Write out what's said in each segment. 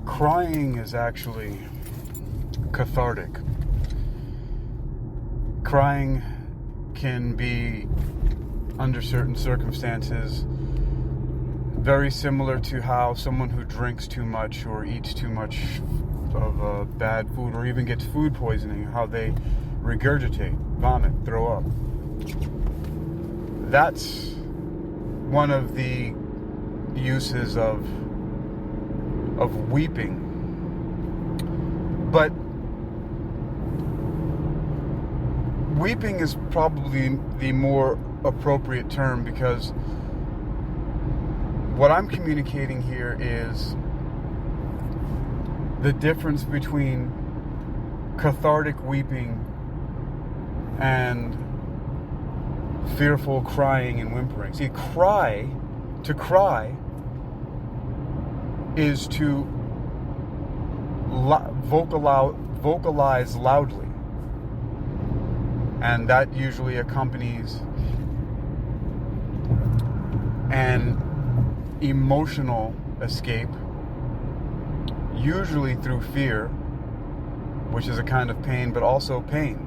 Crying is actually cathartic. Crying can be, under certain circumstances, very similar to how someone who drinks too much or eats too much of bad food or even gets food poisoning, how they regurgitate, vomit, throw up. That's one of the uses of weeping. But weeping is probably the more appropriate term, because what I'm communicating here is the difference between cathartic weeping and fearful crying and whimpering. See, to cry is to vocalize loudly, and that usually accompanies an emotional escape, usually through fear, which is a kind of pain, but also pain.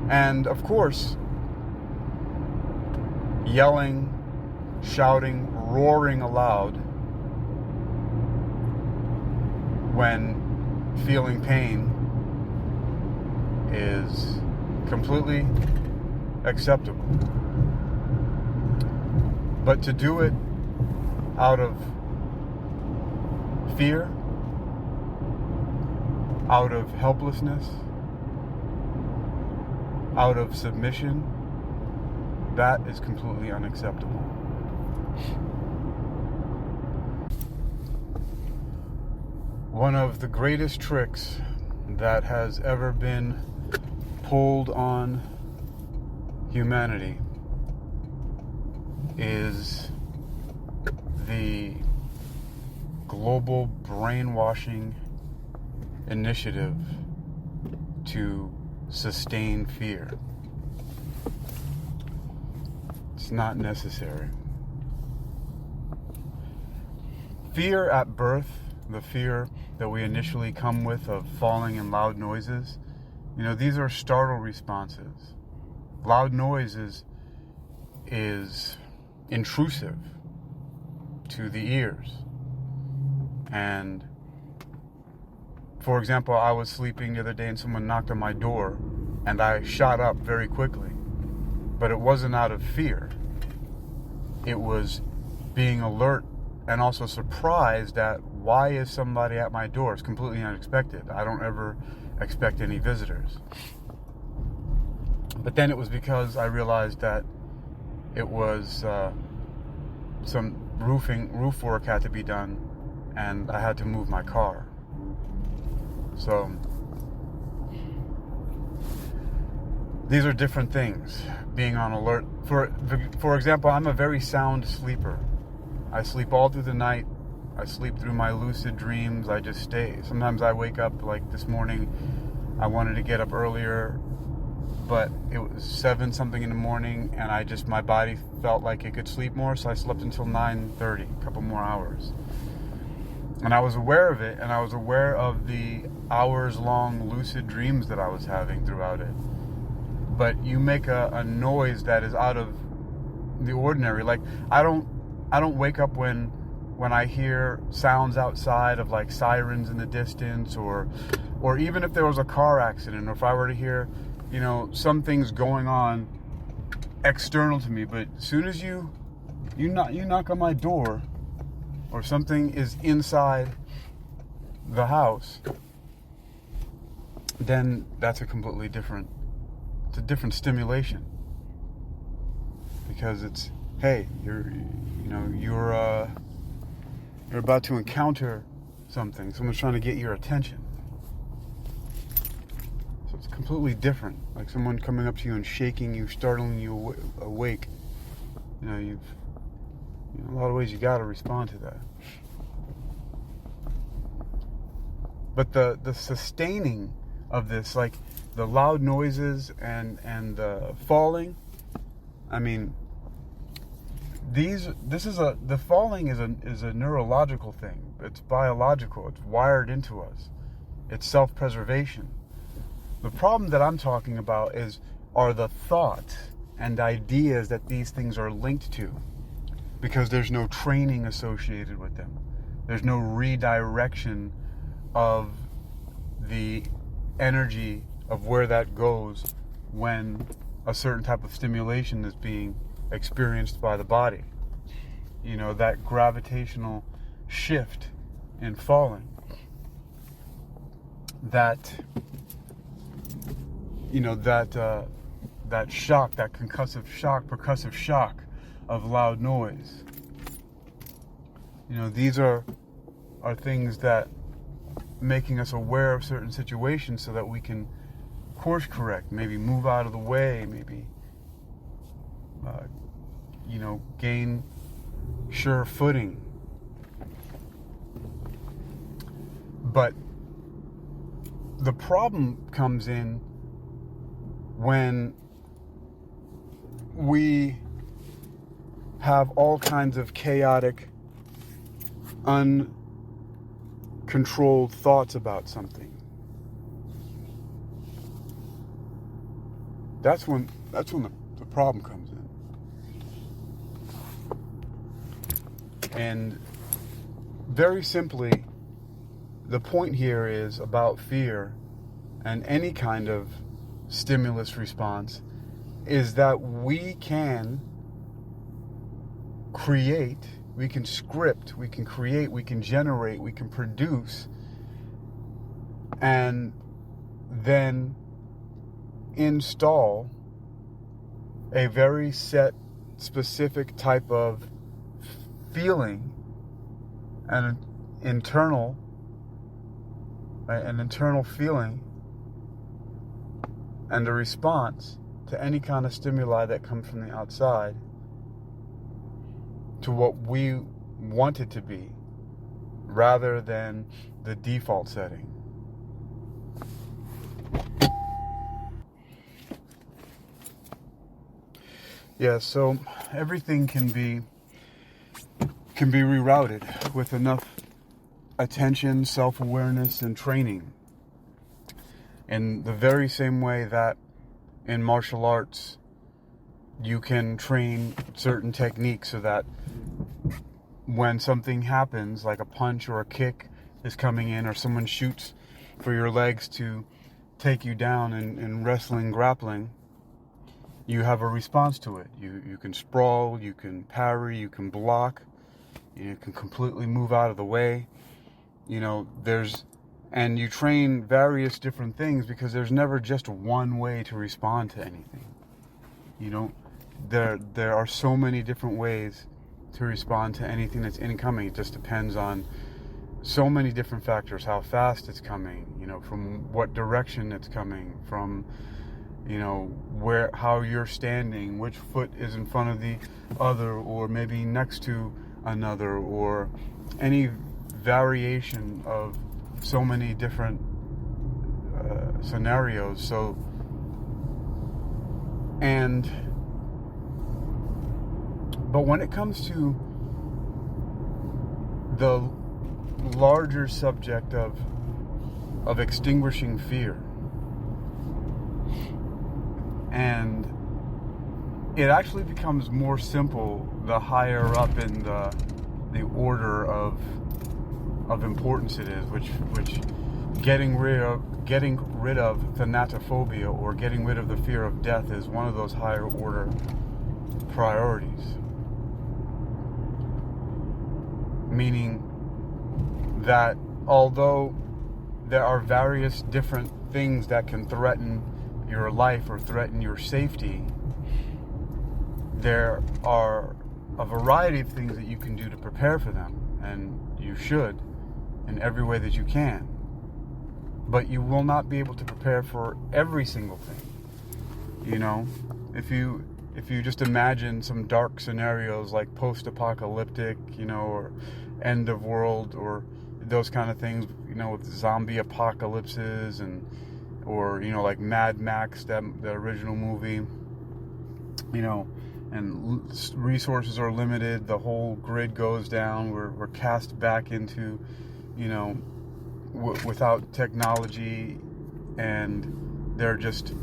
And of course, yelling, shouting, roaring aloud when feeling pain is completely acceptable. But to do it out of fear, out of helplessness, out of submission, that is completely unacceptable. One of the greatest tricks that has ever been pulled on humanity is the global brainwashing initiative to sustain fear. It's not necessary. Fear at birth, the fear that we initially come with of falling in loud noises, these are startle responses. Loud noise is intrusive to the ears. And for example, I was sleeping the other day and someone knocked on my door and I shot up very quickly. But it wasn't out of fear. It was being alert and also surprised at why is somebody at my door. It's completely unexpected. I don't ever expect any visitors. But then it was because I realized that it was some roof work had to be done and I had to move my car. So these are different things. Being on alert. For example, I'm a very sound sleeper. I sleep all through the night. I sleep through my lucid dreams. I just stay. Sometimes I wake up, like this morning, I wanted to get up earlier, but it was 7 something in the morning, and my body felt like it could sleep more, so I slept until 9:30, a couple more hours. And I was aware of it, and I was aware of the hours-long lucid dreams that I was having throughout it. But you make a noise that is out of the ordinary. Like, I don't wake up when I hear sounds outside of like sirens in the distance, or even if there was a car accident, or if I were to hear, some things going on external to me. But as soon as you knock on my door, or something is inside the house, then that's a completely different. It's a different stimulation, because it's, hey, you're about to encounter something. Someone's trying to get your attention. So it's completely different. Like someone coming up to you and shaking you, startling you awake. In a lot of ways you got to respond to that. But the sustaining of this, like the loud noises and the falling, I mean, the falling is a neurological thing. It's biological. It's wired into us. It's self-preservation. The problem that I'm talking about are the thoughts and ideas that these things are linked to, because there's no training associated with them. There's no redirection of the energy of where that goes when a certain type of stimulation is being experienced by the body. That gravitational shift in falling. That shock, that percussive shock of loud noise. These are things that making us aware of certain situations so that we can course correct, maybe move out of the way, maybe gain sure footing. But the problem comes in when we have all kinds of chaotic, uncontrolled thoughts about something. That's when the problem comes in. And very simply, the point here is about fear and any kind of stimulus response is that we can create, we can script, we can create, we can generate, we can produce, and then install a very set, specific type of feeling and an internal feeling and a response to any kind of stimuli that comes from the outside to what we want it to be, rather than the default setting. Yeah, so everything can be rerouted with enough attention, self-awareness, and training. In the very same way that in martial arts you can train certain techniques so that when something happens, like a punch or a kick is coming in, or someone shoots for your legs to take you down in wrestling, grappling, you have a response to it. You can sprawl, you can parry, you can block, you can completely move out of the way. And you train various different things because there's never just one way to respond to anything. There are so many different ways to respond to anything that's incoming. It just depends on so many different factors: how fast it's coming, from what direction it's coming, from how you're standing, which foot is in front of the other, or maybe next to another, or any variation of so many different scenarios. But when it comes to the larger subject of extinguishing fear, and it actually becomes more simple the higher up in the order of importance it is, which getting rid of thanatophobia, or getting rid of the fear of death, is one of those higher order priorities. Meaning that although there are various different things that can threaten your life or threaten your safety, there are a variety of things that you can do to prepare for them, and you should in every way that you can. But you will not be able to prepare for every single thing. If you just imagine some dark scenarios like post-apocalyptic, or end of world, or those kind of things, with zombie apocalypses, or like Mad Max, the original movie, and resources are limited. The whole grid goes down. We're cast back into, without technology, and they're just,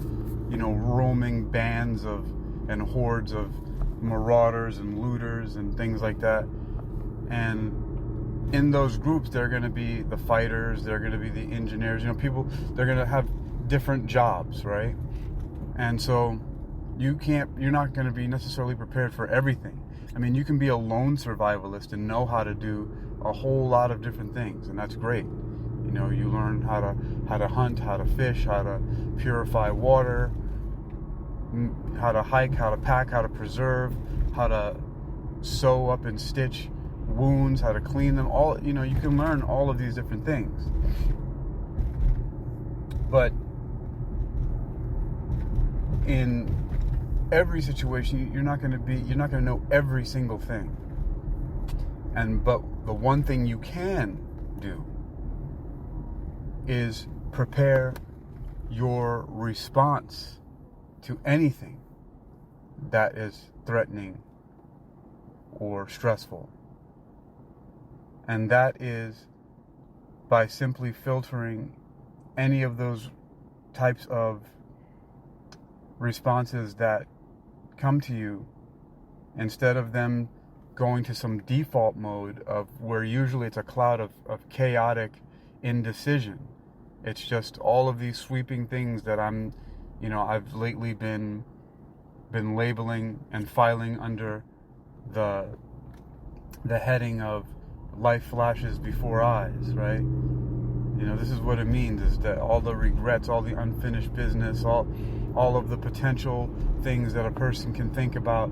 roaming bands and hordes of marauders and looters and things like that. And in those groups, they're going to be the fighters, they're going to be the engineers, people, they're going to have different jobs, right? And so you're not going to be necessarily prepared for everything. I mean, you can be a lone survivalist and know how to do a whole lot of different things, and that's great. You learn how to hunt, how to fish, how to purify water, how to hike, how to pack, how to preserve, how to sew up and stitch wounds, how to clean them. All, you can learn all of these different things. But in every situation, you're not going to know every single thing. But the one thing you can do is prepare your response to anything that is threatening or stressful. And that is by simply filtering any of those types of responses that come to you, instead of them going to some default mode of where usually it's a cloud of chaotic indecision. It's just all of these sweeping things that I've lately been labeling and filing under the heading of life flashes before eyes, right? This is what it means, is that all the regrets, all the unfinished business, all of the potential things that a person can think about,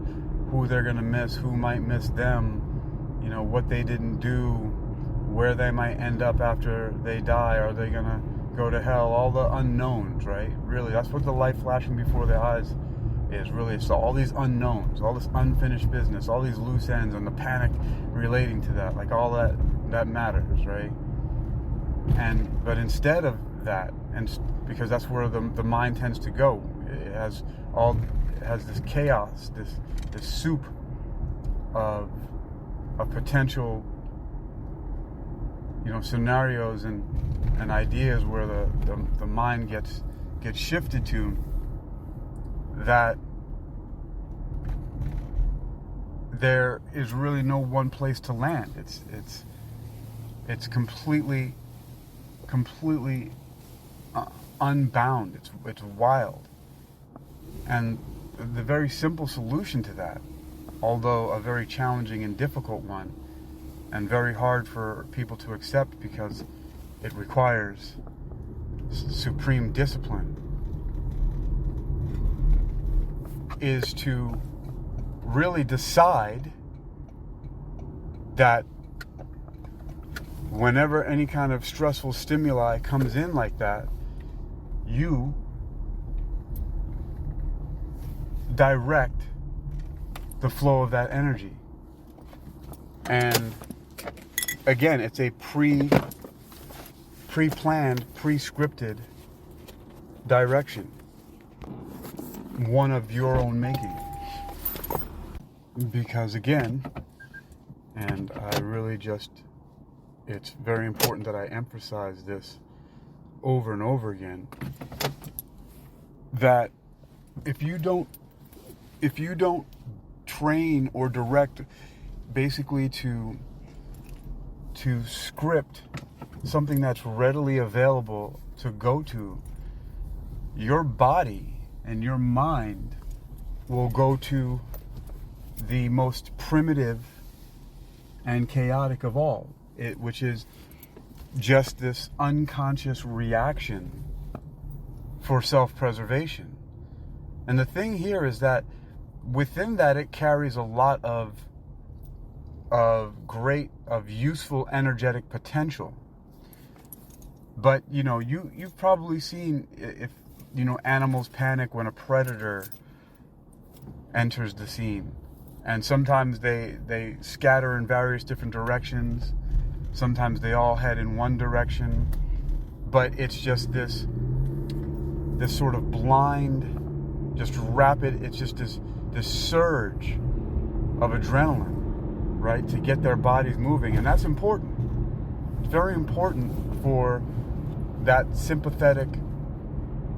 who they're going to miss, who might miss them, what they didn't do, where they might end up after they die. Are they going to go to hell? All the unknowns, right? Really, that's what the life flashing before their eyes is. Really, it's all these unknowns, all this unfinished business, all these loose ends, and the panic relating to that, like all that matters, right? But instead of that, and because that's where the mind tends to go, it has this chaos, this soup of potential, scenarios and ideas where the mind gets shifted to, that there is really no one place to land. It's completely unbound. It's wild. And the very simple solution to that, although a very challenging and difficult one, and very hard for people to accept because it requires supreme discipline, is to really decide that whenever any kind of stressful stimuli comes in like that, you direct the flow of that energy. And again, it's a pre-planned, pre-scripted direction, one of your own making. Because again, and I really it's very important that I emphasize this over and over again, that if you don't train or direct, basically to script something that's readily available to go to, your body and your mind will go to the most primitive and chaotic of all, which is just this unconscious reaction for self-preservation. And the thing here is that within that, it carries a lot of useful energetic potential. But you've probably seen, if animals panic when a predator enters the scene, and sometimes they scatter in various different directions. Sometimes they all head in one direction, but it's just this sort of blind, just rapid. It's just this this surge of adrenaline, right, to get their bodies moving. And that's important. It's very important for that sympathetic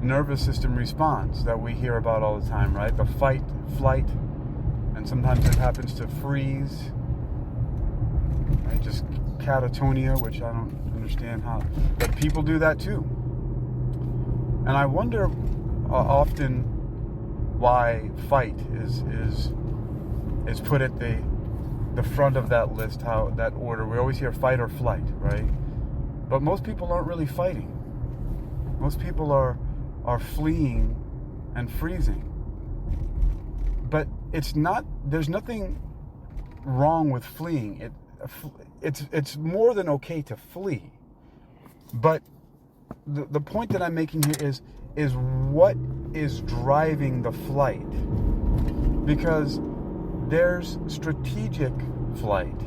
nervous system response that we hear about all the time, right? The fight, flight, and sometimes it happens to freeze, right? Just catatonia, which I don't understand how, but people do that too. And I wonder often why fight is put at the front of that list, how that order. We always hear fight or flight, right? But most people aren't really fighting. Most people are fleeing and freezing. But there's nothing wrong with fleeing. It's more than okay to flee. But the point that I'm making here is what is driving the flight. Because there's strategic flight,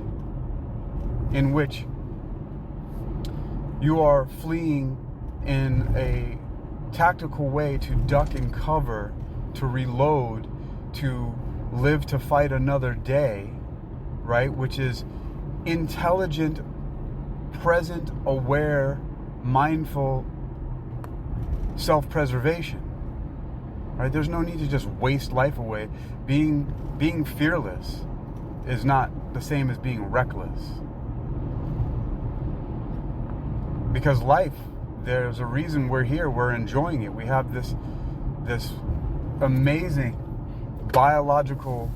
in which you are fleeing in a tactical way to duck and cover, to reload, to live to fight another day, right? Which is intelligent, present, aware, mindful self-preservation, right? There's no need to just waste life away. Being fearless is not the same as being reckless. Because life, there's a reason we're here. We're enjoying it. We have this amazing biological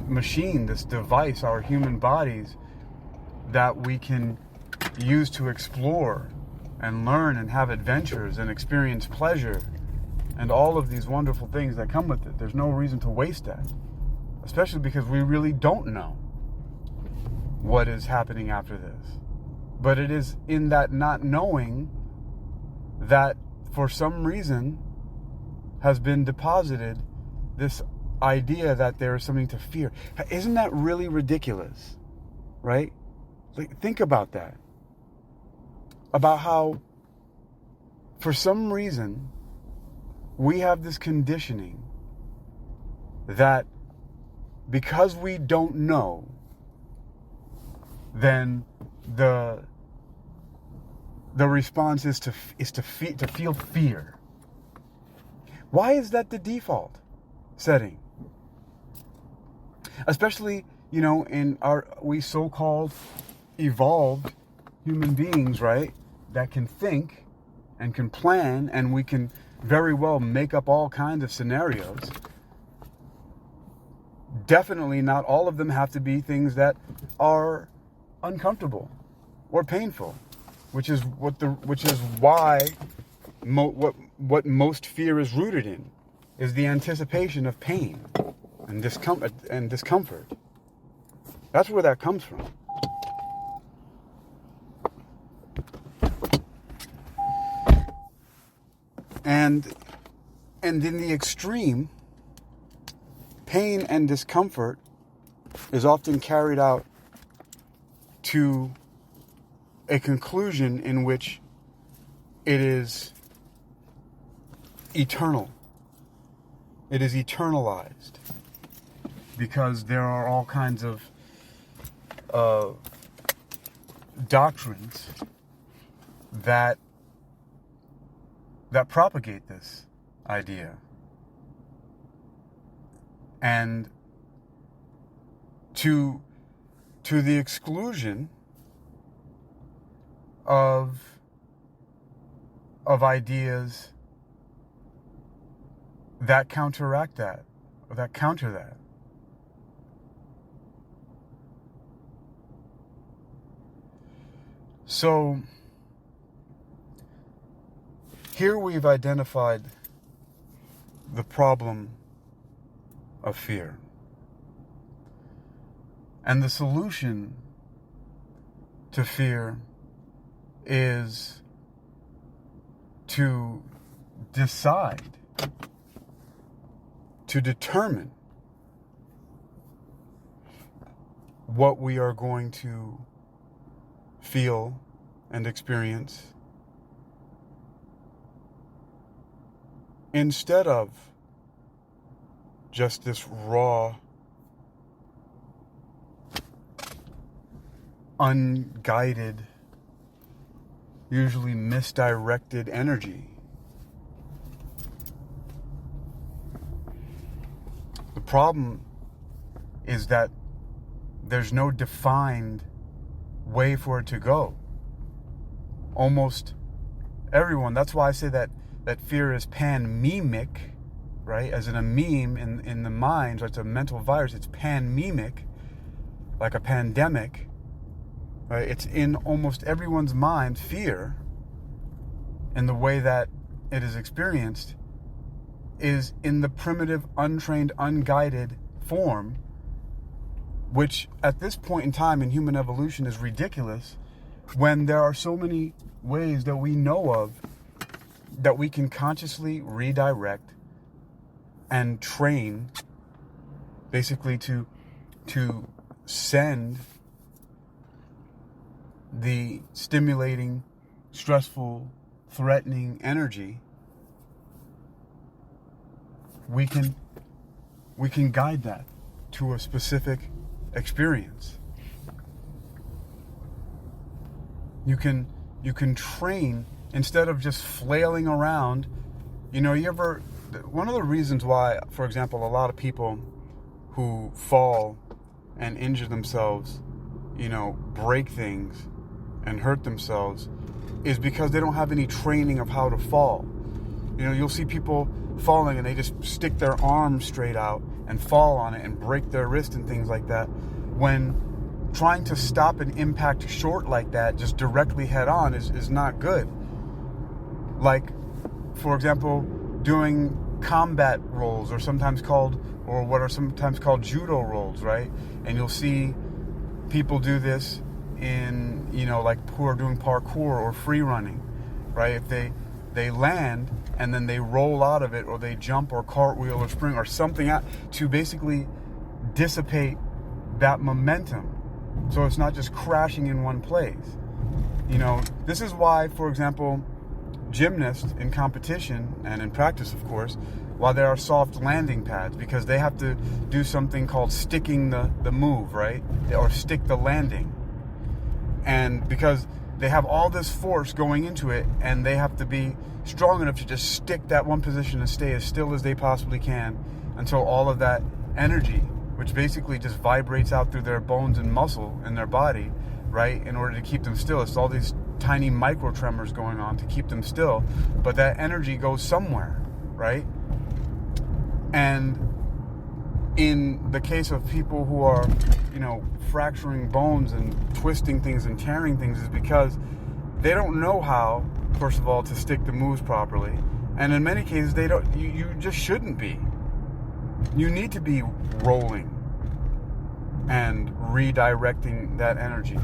machine, this device, our human bodies, that we can use to explore and learn and have adventures and experience pleasure and all of these wonderful things that come with it. There's no reason to waste that, especially because we really don't know what is happening after this. But it is in that not knowing that for some reason has been deposited this idea that there is something to fear. Isn't that really ridiculous? Right? Like, think about that. About how for some reason we have this conditioning that because we don't know, then the response is to feel fear. Why is that the default setting? Especially, in we so-called evolved human beings, right? That can think and can plan, and we can very well make up all kinds of scenarios. Definitely not all of them have to be things that are uncomfortable or painful, which is why what most fear is rooted in is the anticipation of pain and discomfort. That's where that comes from. And in the extreme, pain and discomfort is often carried out to a conclusion in which it is eternal. It is eternalized. Because there are all kinds of doctrines that propagate this idea. And to the exclusion of ideas that counteract that, or that counter that. So here we've identified the problem of fear. And the solution to fear is to decide, to determine what we are going to feel and experience, instead of just this raw, unguided, usually misdirected energy. The problem is that there's no defined way for it to go. Almost everyone, that's why I say that fear is pan-memic, right? As in a meme in the mind, so it's a mental virus, it's pan-memic, like a pandemic, right? It's in almost everyone's mind, fear, and the way that it is experienced is in the primitive, untrained, unguided form, which at this point in time in human evolution is ridiculous, when there are so many ways that we know of that we can consciously redirect and train, basically to send the stimulating, stressful, threatening energy. We can guide that to a specific experience. You can train instead of just flailing around. One of the reasons why, for example, a lot of people who fall and injure themselves, break things and hurt themselves, is because they don't have any training of how to fall. You'll see people falling and they just stick their arm straight out and fall on it and break their wrist and things like that, when trying to stop an impact short like that just directly head on is not good. Like, for example, doing combat rolls, or what are sometimes called judo rolls, right? And you'll see people do this in, like who are doing parkour or free running, right? If they land and then they roll out of it, or they jump or cartwheel or spring or something out to basically dissipate that momentum, so it's not just crashing in one place. This is why, for example, gymnasts in competition and in practice, of course, while there are soft landing pads, because they have to do something called sticking the move, right? Or stick the landing. And because they have all this force going into it, and they have to be strong enough to just stick that one position and stay as still as they possibly can until all of that energy, which basically just vibrates out through their bones and muscle in their body, right, in order to keep them still. It's all these tiny micro tremors going on to keep them still, but that energy goes somewhere, right? And in the case of people who are, fracturing bones and twisting things and tearing things, is because they don't know how, first of all, to stick the moves properly, and in many cases they don't. You just shouldn't be. You need to be rolling and redirecting that energy,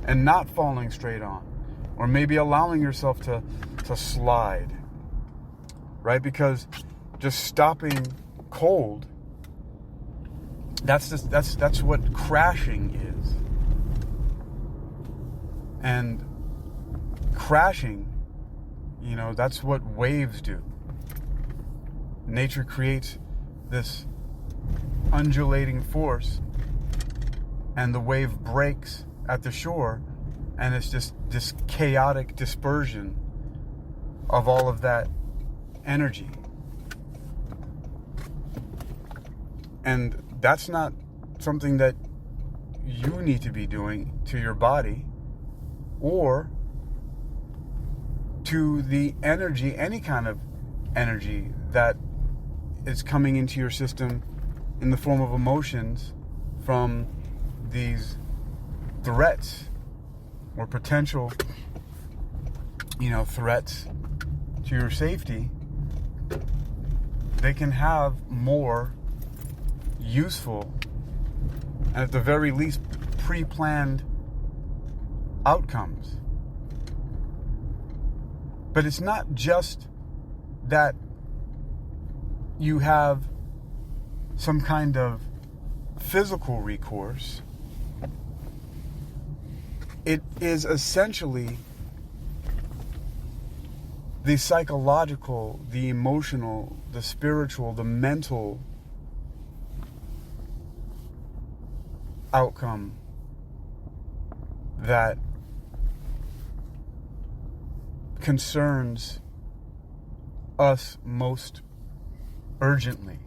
and not falling straight on, or maybe allowing yourself to slide, right? Because just stopping cold, that's what crashing is. And crashing, that's what waves do. Nature creates this undulating force, and the wave breaks at the shore, and it's just this chaotic dispersion of all of that energy. And that's not something that you need to be doing to your body or to the energy, any kind of energy that is coming into your system in the form of emotions from these threats or potential, threats to your safety. They can have more useful, and at the very least pre-planned outcomes. But it's not just that you have some kind of physical recourse. It is essentially the psychological, the emotional, the spiritual, the mental outcome that concerns us most urgently.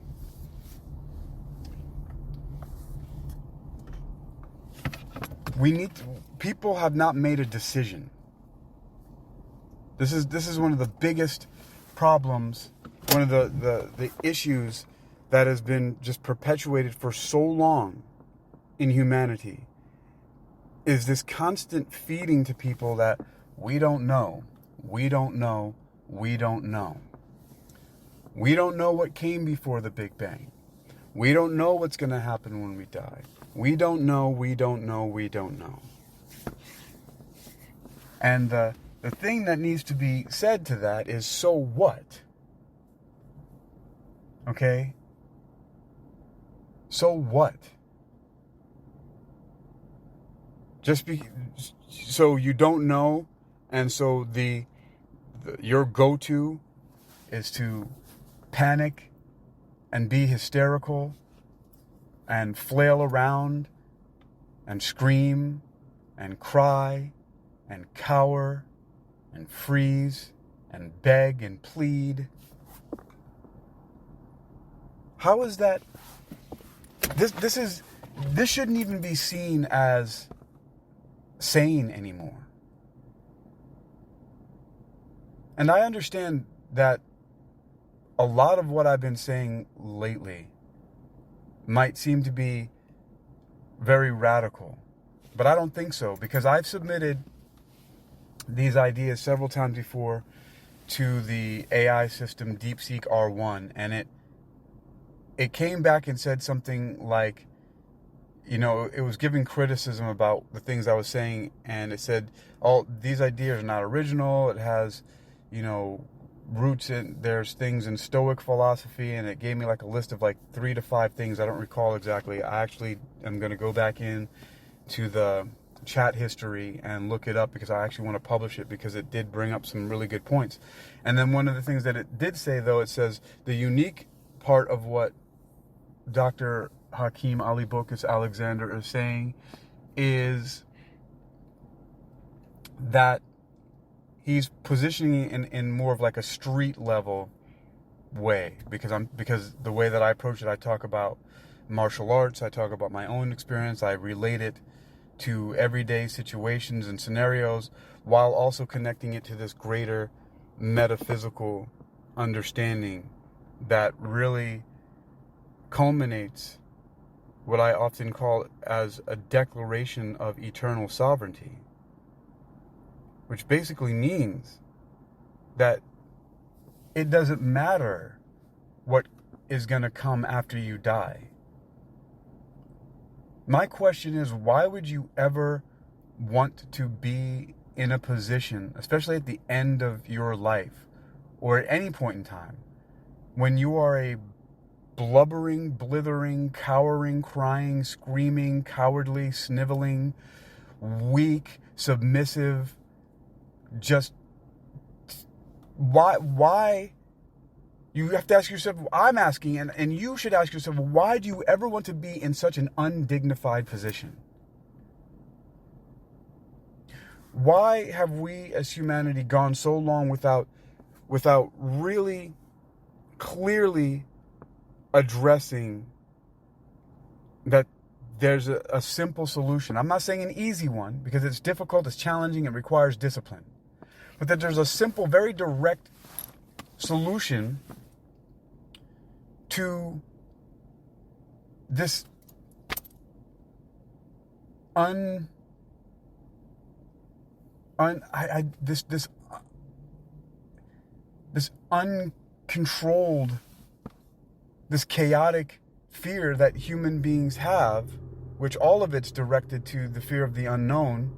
People have not made a decision. This is one of the biggest problems, one of the issues that has been just perpetuated for so long in humanity, is this constant feeding to people that we don't know, we don't know, we don't know. We don't know what came before the Big Bang. We don't know what's going to happen when we die. We don't know, we don't know, we don't know. And the thing that needs to be said to that is, so what? Okay? So what? So you don't know, and so your go-to is to panic and be hysterical and flail around and scream and cry and cower and freeze and beg and plead. How is that? This shouldn't even be seen as sane anymore. And I understand that a lot of what I've been saying lately might seem to be very radical, but I don't think so, because I've submitted these ideas several times before to the AI system DeepSeek R1, and it came back and said something like, it was giving criticism about the things I was saying, and it said, these ideas are not original. It has, roots in, there's things in Stoic philosophy, and it gave me like a list of like 3 to 5 things. I don't recall exactly. I actually am going to go back in to the chat history and look it up, because I actually want to publish it, because it did bring up some really good points. And then one of the things that it did say, though, it says the unique part of what Dr. Hakeem Ali-Bocas Alexander is saying is that he's positioning it in more of like a street level way, because the way that I approach it, I talk about martial arts, I talk about my own experience, I relate it to everyday situations and scenarios, while also connecting it to this greater metaphysical understanding that really culminates what I often call as a declaration of eternal sovereignty, which basically means that it doesn't matter what is going to come after you die. My question is, why would you ever want to be in a position, especially at the end of your life or at any point in time, when you are a blubbering, blithering, cowering, crying, screaming, cowardly, sniveling, weak, submissive, just why you have to ask yourself, I'm asking, and you should ask yourself, why do you ever want to be in such an undignified position? Why have we as humanity gone so long without really clearly addressing that there's a simple solution? I'm not saying an easy one, because it's difficult, it's challenging, it requires discipline. But that there's a simple, very direct solution to this this uncontrolled, this chaotic fear that human beings have, which all of it's directed to the fear of the unknown,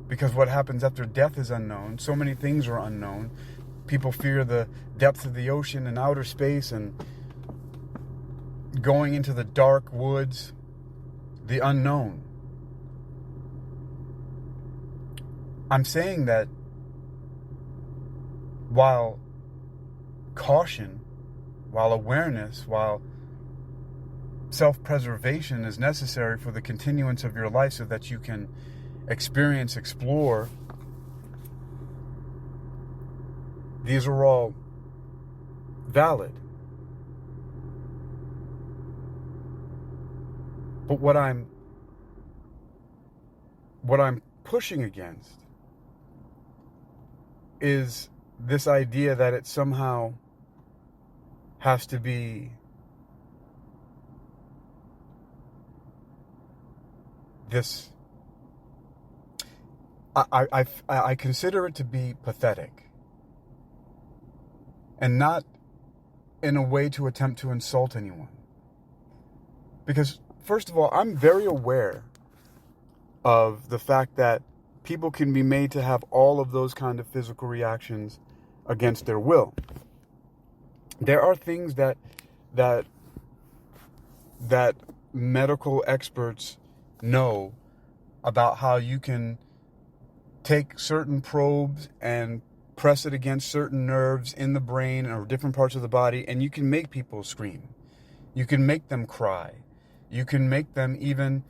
because what happens after death is unknown. So many things are unknown. People fear the depth of the ocean and outer space and going into the dark woods, the unknown. I'm saying that while caution, while awareness, while self-preservation is necessary for the continuance of your life so that you can experience, explore. These are all valid. But what I'm pushing against is this idea that it somehow has to be this. I consider it to be pathetic, and not in a way to attempt to insult anyone. Because, first of all, I'm very aware of the fact that people can be made to have all of those kind of physical reactions against their will. There are things that medical experts know about how you can take certain probes and press it against certain nerves in the brain or different parts of the body, and you can make people scream. You can make them cry. You can make them even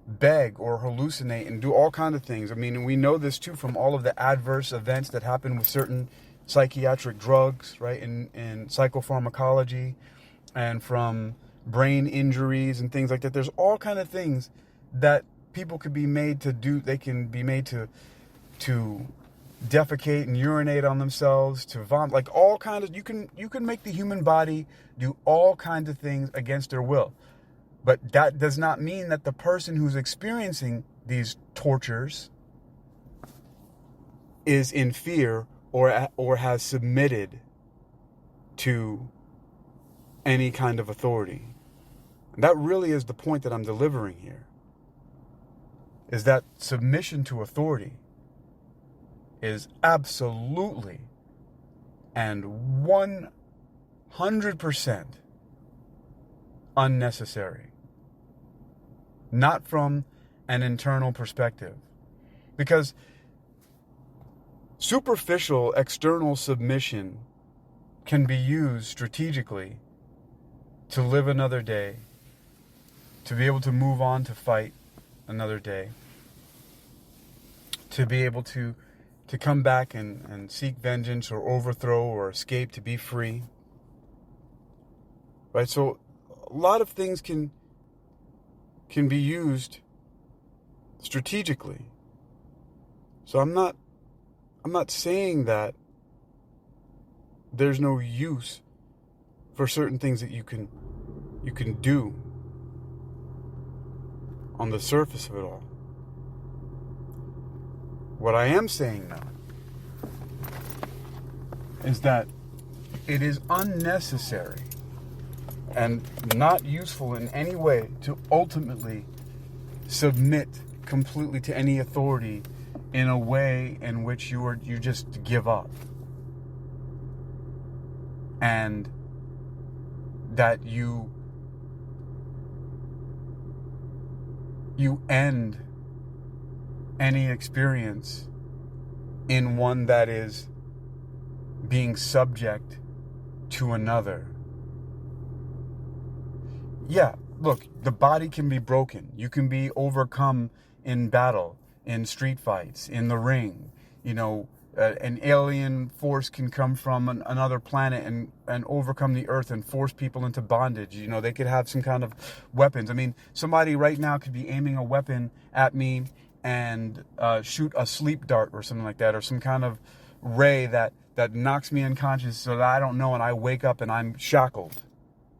beg or hallucinate and do all kinds of things. I mean, we know this too from all of the adverse events that happen with certain psychiatric drugs, right, in psychopharmacology, and from brain injuries and things like that. There's all kinds of things that people could be made to do. They can be made to defecate and urinate on themselves, to vomit, like all kinds of, you can make the human body do all kinds of things against their will. But that does not mean that the person who's experiencing these tortures is in fear or has submitted to any kind of authority. And that really is the point that I'm delivering here, is that submission to authority is absolutely and 100% unnecessary. Not from an internal perspective. Because superficial external submission can be used strategically to live another day, to be able to move on to fight another day, to be able to come back and seek vengeance or overthrow or escape, to be free. Right? So a lot of things can be used strategically. So I'm not saying that there's no use for certain things that you can do on the surface of it all. What I am saying now is that it is unnecessary and not useful in any way to ultimately submit completely to any authority in a way in which you just give up, and that you end any experience in one that is being subject to another. Yeah, look, the body can be broken. You can be overcome in battle, in street fights, in the ring. You know, an alien force can come from another planet and overcome the earth and force people into bondage. You know, they could have some kind of weapons. I mean, somebody right now could be aiming a weapon at me and shoot a sleep dart or something like that, or some kind of ray that knocks me unconscious so that I don't know and I wake up and I'm shackled,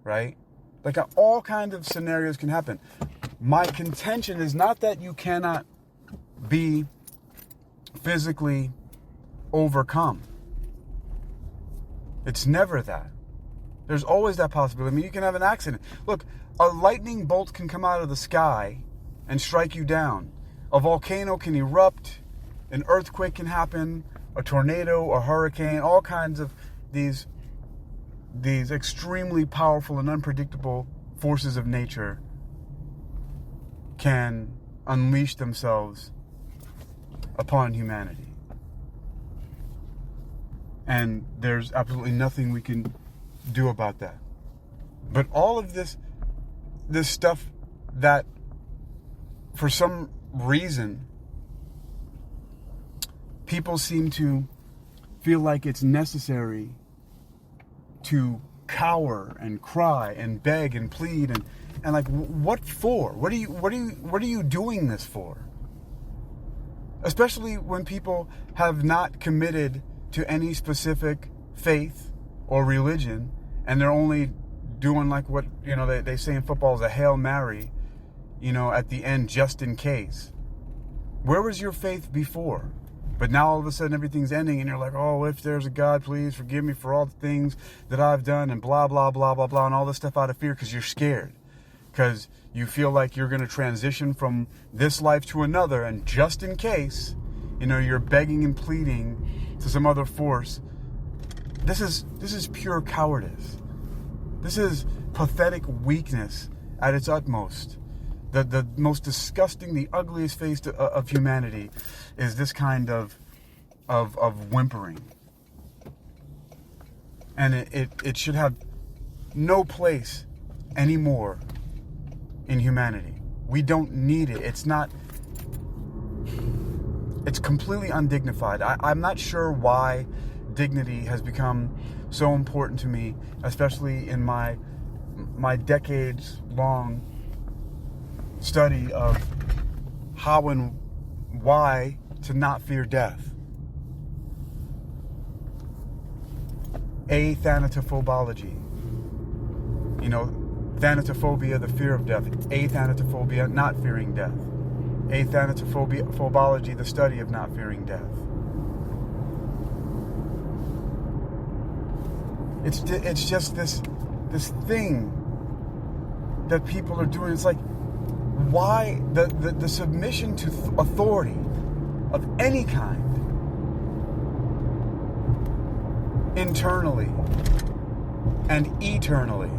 right? Like all kinds of scenarios can happen. My contention is not that you cannot be physically overcome. It's never that. There's always that possibility. I mean, you can have an accident. Look, a lightning bolt can come out of the sky and strike you down. A volcano can erupt. An earthquake can happen. A tornado, a hurricane, all kinds of these extremely powerful and unpredictable forces of nature can unleash themselves upon humanity. And there's absolutely nothing we can do about that. But all of this this stuff that for some reason people seem to feel like it's necessary to cower and cry and beg and plead and like, what for? What are you doing this for? Especially when people have not committed to any specific faith or religion, and they're only doing like what, they say in football is a Hail Mary, at the end, just in case. Where was your faith before? But now all of a sudden everything's ending and you're like, oh, if there's a God, please forgive me for all the things that I've done and blah, blah, blah, blah, blah, and all this stuff out of fear because you're scared. Because you feel like you're going to transition from this life to another, and just in case, you're begging and pleading to some other force. This is pure cowardice. This is pathetic weakness at its utmost. The most disgusting, the ugliest face of humanity is this kind of whimpering. And it should have no place anymore in humanity. We don't need it. It's completely undignified. I'm not sure why dignity has become so important to me, especially in my decades-long study of how and why to not fear death. Athanatophobology. Thanatophobia, the fear of death. Athanatophobia, not fearing death. Athanatophobology, the study of not fearing death. It's just this thing that people are doing. It's like, why the submission to authority of any kind, internally and eternally,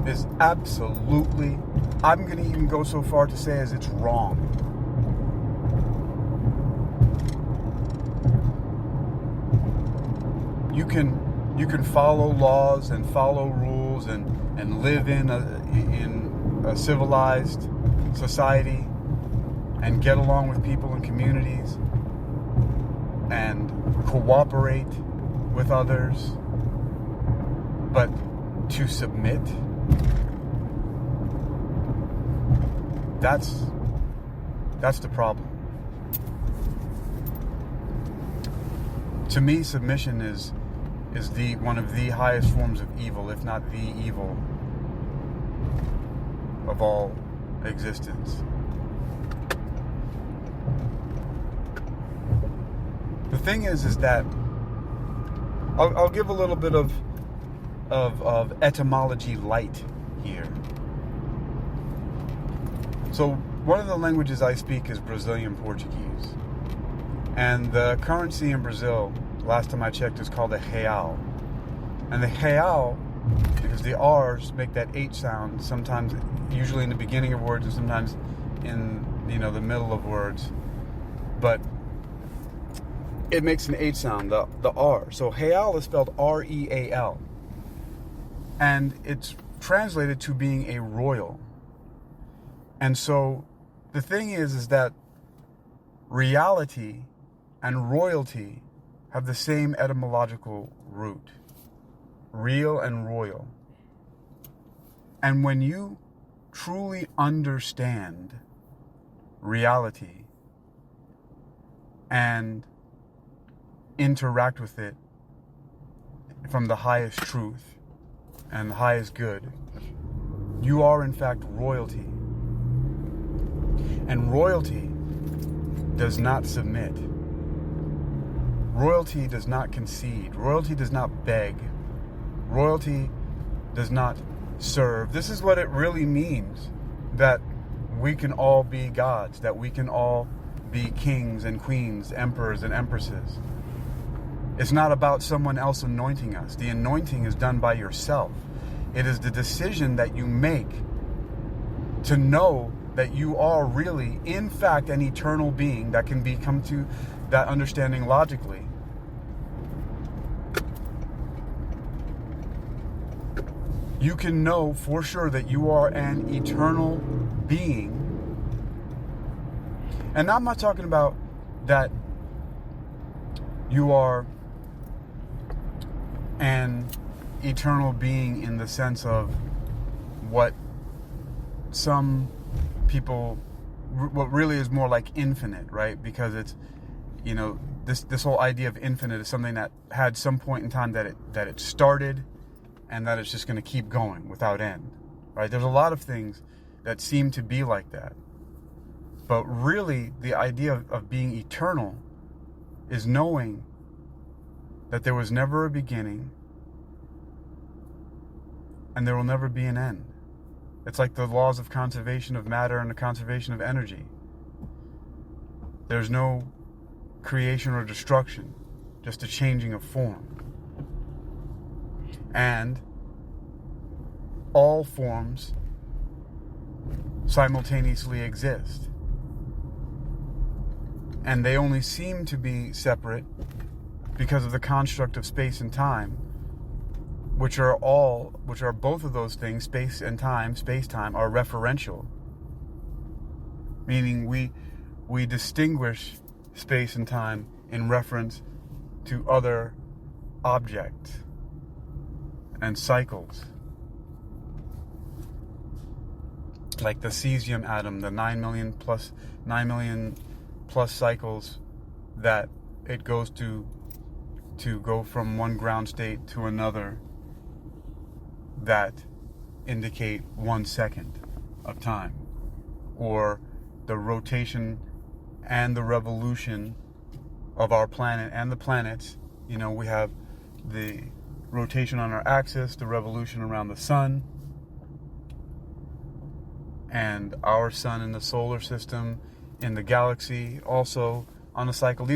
is absolutely, I'm going to even go so far to say as it's wrong. You can follow laws and follow rules and live in a civilized society and get along with people in communities and cooperate with others, but to submit, that's the problem. To me, submission is one of the highest forms of evil, if not the evil of all existence. The thing is that I'll give a little bit of etymology light here. So one of the languages I speak is Brazilian Portuguese, and the currency in Brazil, last time I checked, is called a real. And the real, because the R's make that H sound, sometimes, usually in the beginning of words, and sometimes in the middle of words, but it makes an H sound, the R. So real is spelled R-E-A-L, and it's translated to being a royal. And so the thing is that reality and royalty have the same etymological root. Real and royal. And when you truly understand reality and interact with it from the highest truth and the highest good, you are in fact royalty. And royalty does not submit. Royalty does not concede. Royalty does not beg. Royalty does not serve. This is what it really means, that we can all be gods, that we can all be kings and queens, emperors and empresses. It's not about someone else anointing us. The anointing is done by yourself. It is the decision that you make to know that you are really, in fact, an eternal being that can come to that understanding logically. you can know for sure that you are an eternal being. And I'm not talking about that you are an eternal being in the sense of what some people, what really is more like infinite, right? Because it's, this whole idea of infinite is something that had some point in time that it started, and that it's just going to keep going without end, right? There's a lot of things that seem to be like that. But really, the idea of being eternal is knowing that there was never a beginning and there will never be an end. It's like the laws of conservation of matter and the conservation of energy. There's no creation or destruction, just a changing of form. And all forms simultaneously exist. And they only seem to be separate because of the construct of space and time, which are both of those things, space time, are referential. Meaning we distinguish space and time in reference to other objects and cycles. Like the cesium atom, the 9 million plus cycles that it goes to go from one ground state to another, that indicate 1 second of time. Or the rotation and the revolution of our planet and the planets. We have the rotation on our axis, the revolution around the sun, and our sun in the solar system, in the galaxy, also on a cycle.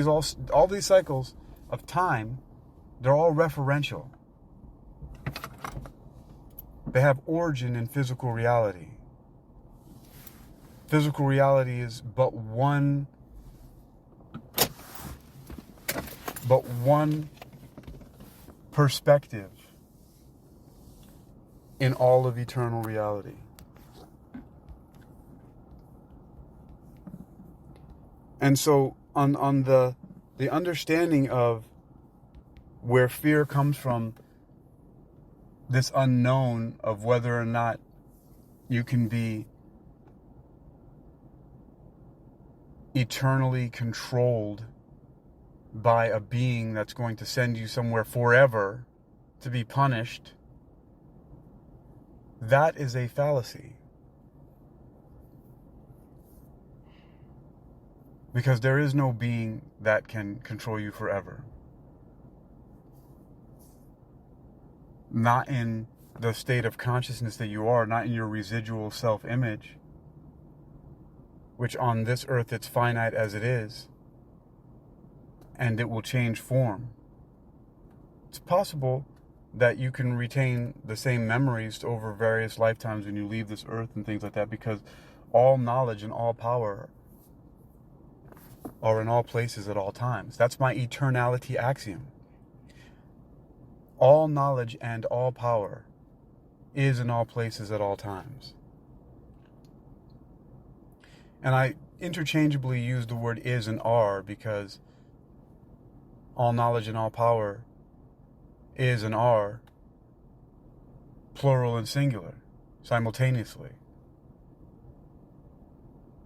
All these cycles of time, they're all referential. They have origin in physical reality. Physical reality is but one perspective in all of eternal reality. And so on the understanding of where fear comes from, this unknown of whether or not you can be eternally controlled by a being that's going to send you somewhere forever to be punished, that is a fallacy. Because there is no being that can control you forever. Not in the state of consciousness that you are, not in your residual self-image, which on this earth it's finite as it is, and it will change form. It's possible that you can retain the same memories over various lifetimes when you leave this earth and things like that, because all knowledge and all power are in all places at all times. That's my eternality axiom. All knowledge and all power is in all places at all times. And I interchangeably use the word is and are because all knowledge and all power is and are plural and singular simultaneously.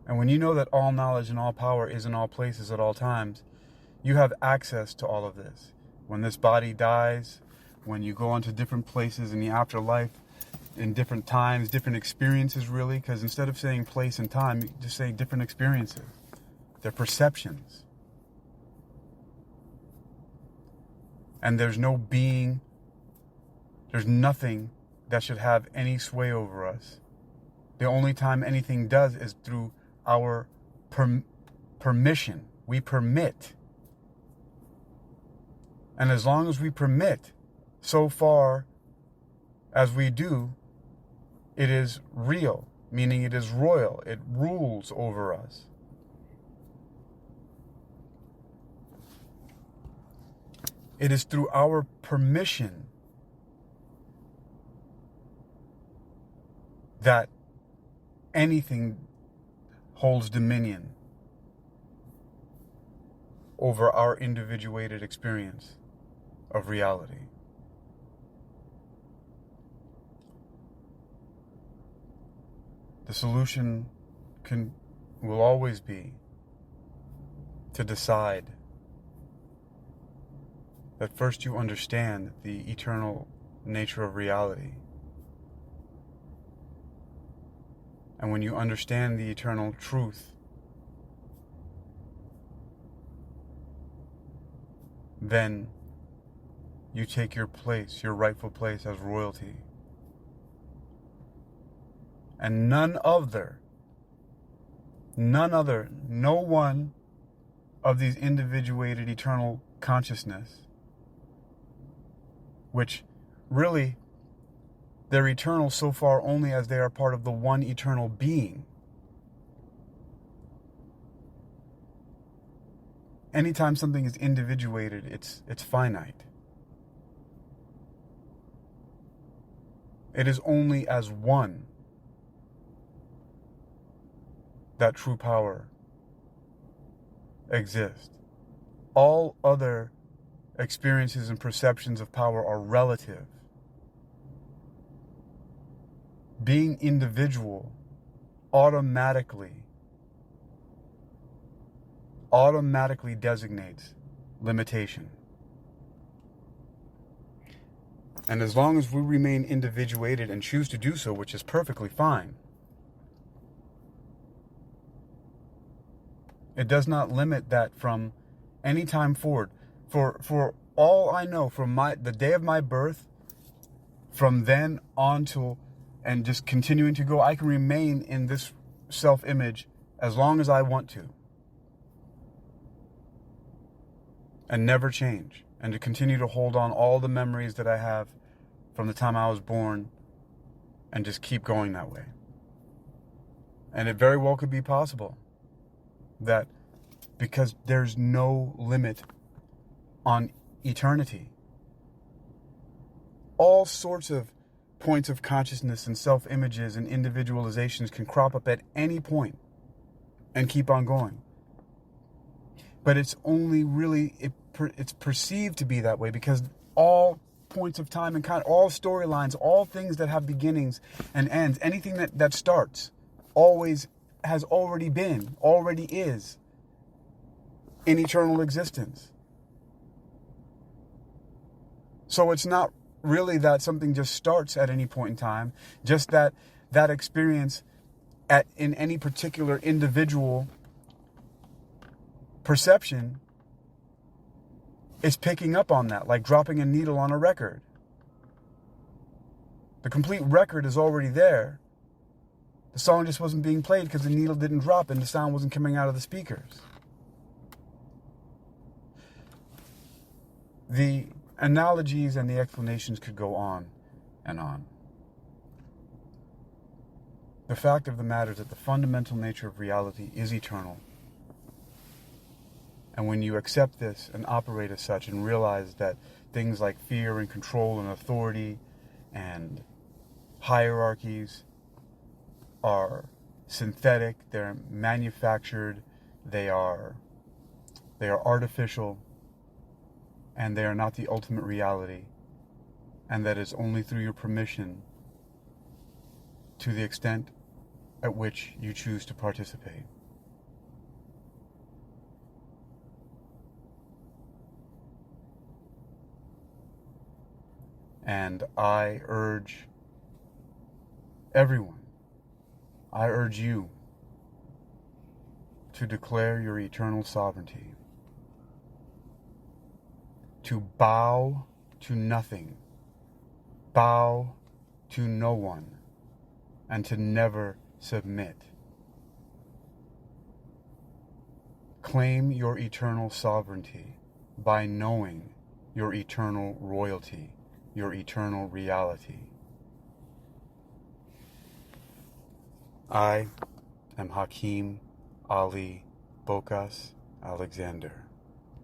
And when you know that all knowledge and all power is in all places at all times, you have access to all of this. When this body dies, when you go on to different places in the afterlife, in different times, different experiences really, because instead of saying place and time, you just say different experiences. They're perceptions. And there's no being, there's nothing that should have any sway over us. The only time anything does is through our permission. We permit. And as long as we permit, so far as we do, it is real, meaning it is royal. It rules over us. It is through our permission that anything holds dominion over our individuated experience of reality. The solution will always be to decide that first you understand the eternal nature of reality. And when you understand the eternal truth, then you take your place, your rightful place as royalty. And no one of these individuated eternal consciousness, which really, they're eternal so far only as they are part of the one eternal being. Anytime something is individuated, it's finite. It is only as one that true power exists. All other experiences and perceptions of power are relative. Being individual automatically designates limitation. And as long as we remain individuated and choose to do so, which is perfectly fine, it does not limit that from any time forward. For all I know, from the day of my birth, from then on till and just continuing to go, I can remain in this self-image as long as I want to. And never change. And to continue to hold on all the memories that I have from the time I was born and just keep going that way. And it very well could be possible that because there's no limit on eternity, all sorts of points of consciousness and self-images and individualizations can crop up at any point and keep on going. But it's only really, it's perceived to be that way because all points of time and all storylines, all things that have beginnings and ends, anything that starts always has already been, already is in eternal existence. So it's not really that something just starts at any point in time, just that experience in any particular individual perception is picking up on that, like dropping a needle on a record. The complete record is already there. The song just wasn't being played because the needle didn't drop and the sound wasn't coming out of the speakers. The analogies and the explanations could go on and on. The fact of the matter is that the fundamental nature of reality is eternal. And when you accept this and operate as such and realize that things like fear and control and authority and hierarchies are synthetic, they're manufactured, they are artificial, and they are not the ultimate reality, and that is only through your permission to the extent at which you choose to participate. And I urge everyone, I urge you to declare your eternal sovereignty, to bow to nothing, bow to no one, and to never submit. Claim your eternal sovereignty by knowing your eternal royalty, your eternal reality. I am Hakeem Ali-Bocas Alexander.